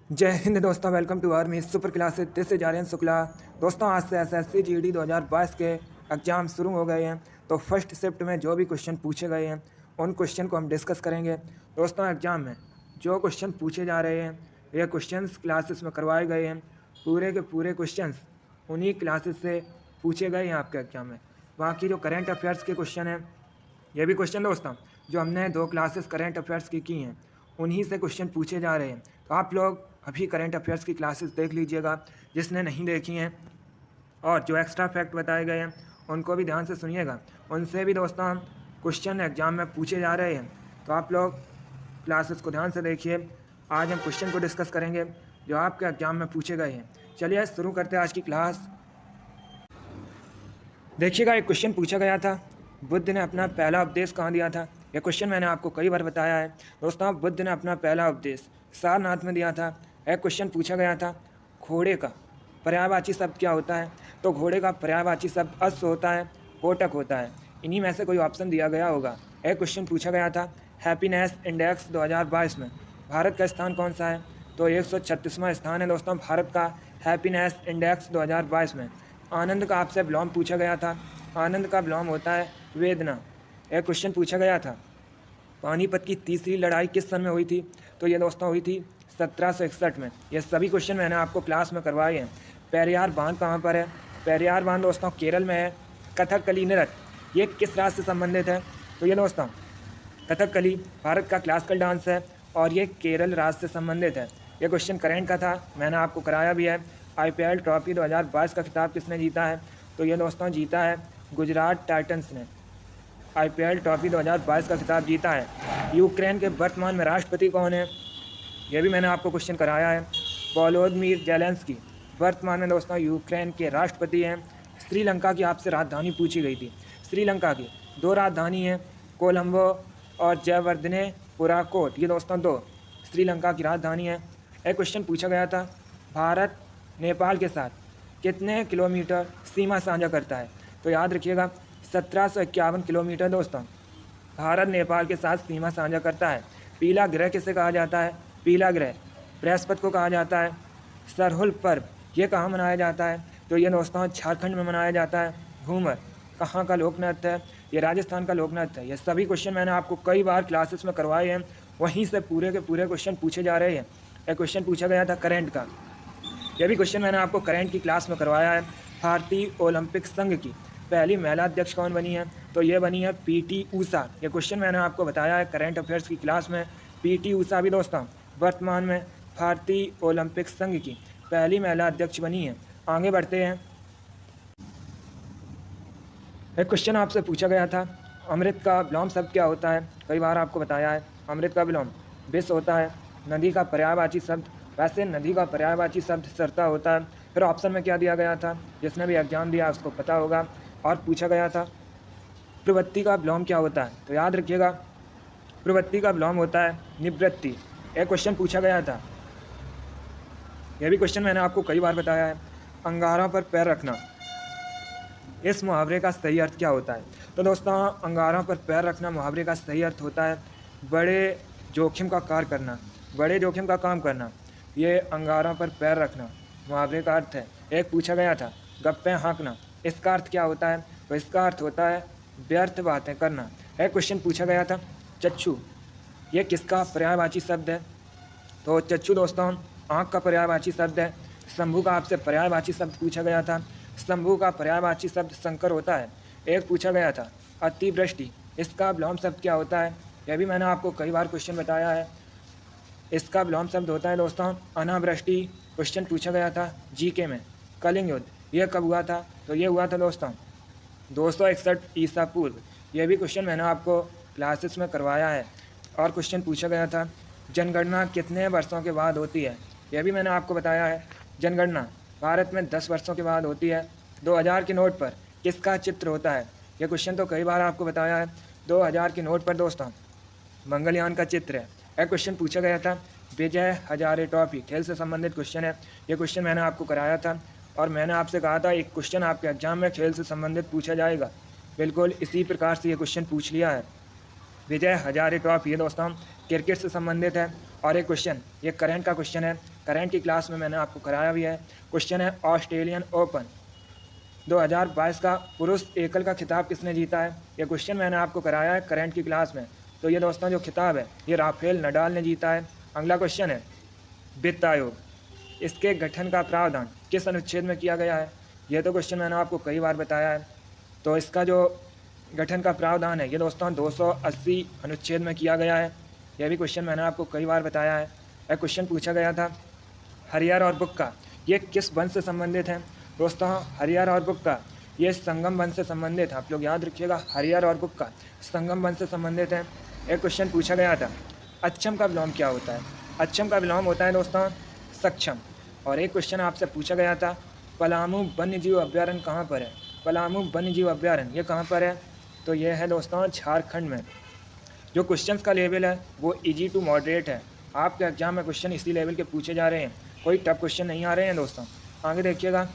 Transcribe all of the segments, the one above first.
जय हिंद दोस्तों, welcome to army super classes. This is Aryan Shukla. दोस्तों, आज से एसएससी जीडी 2022 के एग्ज़ाम शुरू हो गए हैं। तो फर्स्ट शिफ्ट में जो भी क्वेश्चन पूछे गए हैं उन क्वेश्चन को हम डिस्कस करेंगे। दोस्तों, एग्ज़ाम में जो क्वेश्चन पूछे जा रहे हैं ये क्वेश्चंस क्लासेस में करवाए गए हैं। पूरे के पूरे क्वेश्चंस उन्हीं क्लासेस से पूछे गए हैं आपके एग्ज़ाम में। बाकी जो करेंट अफेयर्स के क्वेश्चन हैं, ये भी क्वेश्चन दोस्तों जो हमने 2 क्लासेस करेंट अफेयर्स की हैं उन्हीं से क्वेश्चन पूछे जा रहे हैं। तो आप लोग अभी करेंट अफेयर्स की क्लासेस देख लीजिएगा जिसने नहीं देखी हैं, और जो एक्स्ट्रा फैक्ट बताए गए हैं उनको भी ध्यान से सुनिएगा। उनसे भी दोस्तों क्वेश्चन एग्जाम में पूछे जा रहे हैं। तो आप लोग क्लासेस को ध्यान से देखिए। आज हम क्वेश्चन को डिस्कस करेंगे जो आपके एग्जाम में पूछे गए हैं। चलिए शुरू करते हैं आज की क्लास। देखिएगा, एक क्वेश्चन पूछा गया था, बुद्ध ने अपना पहला उपदेश कहाँ दिया था। यह क्वेश्चन मैंने आपको कई बार बताया है। दोस्तों, बुद्ध ने अपना पहला उपदेश सारनाथ में दिया था। एक क्वेश्चन पूछा गया था, घोड़े का पर्यायवाची शब्द क्या होता है। तो घोड़े का पर्यायवाची शब्द अश्व होता है, कोटक होता है। इन्हीं में से कोई ऑप्शन दिया गया होगा। एक क्वेश्चन पूछा गया था, हैप्पीनेस इंडेक्स 2022 में भारत का स्थान कौन सा है। तो 136वां स्थान है दोस्तों भारत का हैप्पीनेस इंडेक्स 2022 में। आनंद का आपसे विलोम पूछा गया था। आनंद का विलोम होता है वेदना। एक क्वेश्चन पूछा गया था, पानीपत की तीसरी लड़ाई किस सन में हुई थी। तो ये दोस्तों हुई थी 1761 में। ये सभी क्वेश्चन मैंने आपको क्लास में करवाए हैं। पेरियार बांध कहाँ पर है। पेरियार बांध दोस्तों केरल में है। कथकली नृत्य ये किस राज्य से संबंधित है। तो ये दोस्तों कथकली भारत का क्लासिकल डांस है और ये केरल राज्य से संबंधित है। ये क्वेश्चन करेंट का था, मैंने आपको कराया भी है। आईपीएल ट्रॉफी 2022 का खिताब किसने जीता है। तो ये दोस्तों जीता है गुजरात टाइटंस ने। आईपीएल ट्रॉफी 2022 का खिताब जीता है। यूक्रेन के वर्तमान में राष्ट्रपति कौन है, यह भी मैंने आपको क्वेश्चन कराया है। वोलोदिमीर ज़ेलेंस्की वर्तमान में दोस्तों यूक्रेन के राष्ट्रपति हैं। श्रीलंका की आपसे राजधानी पूछी गई थी। श्रीलंका की 2 राजधानी हैं, कोलंबो और जयवर्धने पुराकोट। ये दोस्तों 2 श्रीलंका की राजधानी है। एक क्वेश्चन पूछा गया था, भारत नेपाल के साथ कितने किलोमीटर सीमा साझा करता है। तो याद रखिएगा 1751 किलोमीटर दोस्तों भारत नेपाल के साथ सीमा साझा करता है। पीला ग्रह किसे कहा जाता है। पीला ग्रह बृहस्पति को कहा जाता है। सरहुल पर्व ये कहाँ मनाया जाता है। तो ये दोस्तों झारखंड में मनाया जाता है। घूमर कहाँ का लोक नृत्य है। ये राजस्थान का लोक नृत्य है। ये सभी क्वेश्चन मैंने आपको कई बार क्लासेस में करवाए हैं, वहीं से पूरे के पूरे क्वेश्चन पूछे जा रहे हैं। एक क्वेश्चन पूछा गया था करेंट का, यह भी क्वेश्चन मैंने आपको करेंट की क्लास में करवाया है। भारतीय ओलंपिक संघ की पहली महिला अध्यक्ष कौन बनी है। तो ये बनी है पीटी ऊषा। ये क्वेश्चन मैंने आपको बताया है करेंट अफेयर्स की क्लास में। पीटी ऊषा भी दोस्तों वर्तमान में भारतीय ओलंपिक संघ की पहली महिला अध्यक्ष बनी है। आगे बढ़ते हैं। एक क्वेश्चन आपसे पूछा गया था, अमृत का विलोम शब्द क्या होता है। कई बार आपको बताया है अमृत का विलोम विष होता है। नदी का पर्यायवाची शब्द, वैसे नदी का पर्यायवाची शब्द सरता होता है। फिर ऑप्शन में क्या दिया गया था, जिसने भी एग्जाम दिया उसको पता होगा। और पूछा गया था प्रवृत्ति का विलोम क्या होता है। तो याद रखिएगा प्रवृत्ति का विलोम होता है निवृत्ति। एक क्वेश्चन पूछा गया था, यह भी क्वेश्चन मैंने आपको कई बार बताया है, अंगारों पर पैर रखना, इस मुहावरे का सही अर्थ क्या होता है। तो दोस्तों अंगारों पर पैर रखना मुहावरे का सही अर्थ होता है बड़े जोखिम का कार्य करना, बड़े जोखिम का काम करना। ये अंगारों पर पैर रखना मुहावरे का अर्थ है। एक पूछा गया था गप्पे हाँकना, इसका अर्थ क्या होता है। तो इसका अर्थ होता है व्यर्थ बातें करना। एक क्वेश्चन पूछा गया था चक्षु ये किसका पर्यायवाची शब्द है। तो चक्षु दोस्तों आँख का पर्यायवाची शब्द है। शंभू का आपसे पर्यायवाची शब्द पूछा गया था। शंभू का पर्यायवाची शब्द शंकर होता है। एक पूछा गया था अतिवृष्टि, इसका विलोम शब्द क्या होता है। यह भी मैंने आपको कई बार क्वेश्चन बताया है। इसका विलोम शब्द होता है दोस्तों अनावृष्टि। क्वेश्चन पूछा गया था जीके में, कलिंग युद्ध यह कब हुआ था। तो ये हुआ था दोस्तों 261 ईसा पूर्व। यह भी क्वेश्चन मैंने आपको क्लासेस में करवाया है। और क्वेश्चन पूछा गया था जनगणना कितने वर्षों के बाद होती है। यह भी मैंने आपको बताया है। जनगणना भारत में 10 वर्षों के बाद होती है। 2000 के नोट पर किसका चित्र होता है। यह क्वेश्चन तो कई बार आपको बताया है। 2000 के नोट पर दोस्तों मंगलयान का चित्र है। एक क्वेश्चन पूछा गया था विजय हजारे ट्रॉफी, खेल से संबंधित क्वेश्चन है। ये क्वेश्चन मैंने आपको कराया था और मैंने आपसे कहा था एक क्वेश्चन आपके एग्जाम में खेल से संबंधित पूछा जाएगा। बिल्कुल इसी प्रकार से ये क्वेश्चन पूछ लिया है। विजय हजारे ट्रॉफी ये दोस्तों क्रिकेट से संबंधित है और एक क्वेश्चन, ये करंट का क्वेश्चन है, करंट की क्लास में मैंने आपको कराया भी है। क्वेश्चन है ऑस्ट्रेलियन ओपन 2022 का पुरुष एकल का खिताब किसने जीता है। ये क्वेश्चन मैंने आपको कराया है करंट की क्लास में। तो ये दोस्तों जो खिताब है ये राफेल नडाल ने जीता है। अगला क्वेश्चन है वित्त आयोग, इसके गठन का प्रावधान किस अनुच्छेद में किया गया है। यह तो क्वेश्चन मैंने आपको कई बार बताया है। तो इसका जो गठन का प्रावधान है ये दोस्तों 280 अनुच्छेद में किया गया है। यह भी क्वेश्चन मैंने आपको कई बार बताया है। यह क्वेश्चन पूछा गया था हरियर और बुक्का ये किस वंश से संबंधित है। दोस्तों हरियर और बुक्का ये संगम वंश से संबंधित है। आप लोग याद रखिएगा, हरियर और बुक्का संगम वंश से संबंधित है। एक क्वेश्चन पूछा गया था अक्षम का विलोम क्या होता है। अक्षम का विलोम होता है दोस्तों सक्षम। और एक क्वेश्चन आपसे पूछा गया था पलामू वन्य जीव अभ्यारण्य कहाँ पर है। पलामू वन्य जीव अभ्यारण्य ये कहाँ पर है, तो ये है दोस्तों झारखंड में। जो क्वेश्चंस का लेवल है वो इजी टू मॉडरेट है। आपके एग्जाम में क्वेश्चन इसी लेवल के पूछे जा रहे हैं, कोई टफ क्वेश्चन नहीं आ रहे हैं दोस्तों। आगे देखिएगा,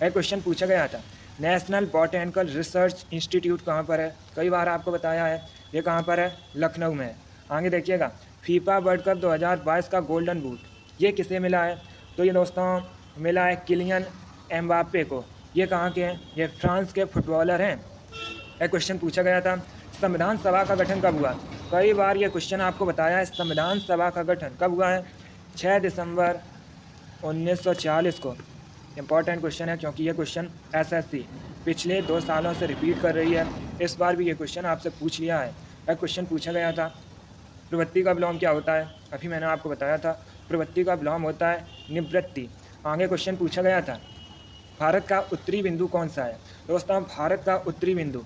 एक क्वेश्चन पूछा गया था नेशनल बॉटेनिकल रिसर्च इंस्टीट्यूट कहाँ पर है। कई बार आपको बताया है ये कहाँ पर है, लखनऊ में है। आगे देखिएगा फीफा वर्ल्ड कप 2022 का गोल्डन बूट ये किसे मिला है, तो ये दोस्तों मिला है किलियन एम्बाप्पे को। ये कहाँ के हैं, ये फ्रांस के फुटबॉलर हैं। एक क्वेश्चन पूछा गया था संविधान सभा का गठन कब हुआ। कई बार ये क्वेश्चन आपको बताया है संविधान सभा का गठन कब हुआ है, 6 दिसंबर 1940 को। इम्पॉर्टेंट क्वेश्चन है क्योंकि ये क्वेश्चन एसएससी पिछले 2 सालों से रिपीट कर रही है। इस बार भी ये क्वेश्चन आपसे पूछ लिया है। एक क्वेश्चन पूछा गया था प्रवृत्ति का विलोम क्या होता है। अभी मैंने आपको बताया था प्रवृत्ति का विलोम होता है निवृत्ति। आगे क्वेश्चन पूछा गया था भारत का उत्तरी बिंदु कौन सा है। दोस्तों भारत का उत्तरी बिंदु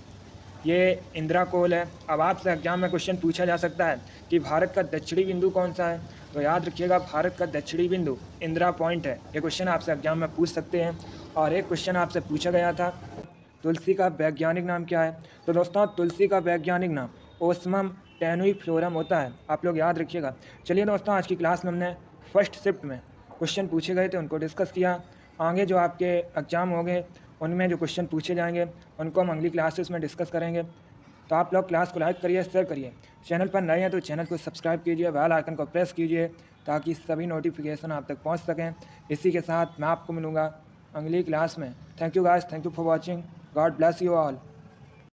ये इंदिरा कोल है। अब आपसे एग्जाम में क्वेश्चन पूछा जा सकता है कि भारत का दक्षिणी बिंदु कौन सा है, तो याद रखिएगा भारत का दक्षिणी बिंदु इंदिरा पॉइंट है। ये क्वेश्चन आपसे एग्जाम में पूछ सकते हैं। और एक क्वेश्चन आपसे पूछा गया था तुलसी का वैज्ञानिक नाम क्या है। तो दोस्तों तुलसी का वैज्ञानिक नाम ओस्मम टेनुइफ्लोरम होता है। आप लोग याद रखिएगा। चलिए दोस्तों आज की क्लास में हमने फर्स्ट शिफ्ट में क्वेश्चन पूछे गए थे उनको डिस्कस किया। आगे जो आपके एग्जाम होंगे उनमें जो क्वेश्चन पूछे जाएंगे उनको हम अगली क्लासेस में डिस्कस करेंगे। तो आप लोग क्लास को लाइक करिए, शेयर करिए। चैनल पर नए हैं तो चैनल को सब्सक्राइब कीजिए, बेल आइकन को प्रेस कीजिए ताकि सभी नोटिफिकेशन आप तक पहुंच सकें। इसी के साथ मैं आपको मिलूँगा अगली क्लास में। Thank you guys, thank you for watching. God bless you all.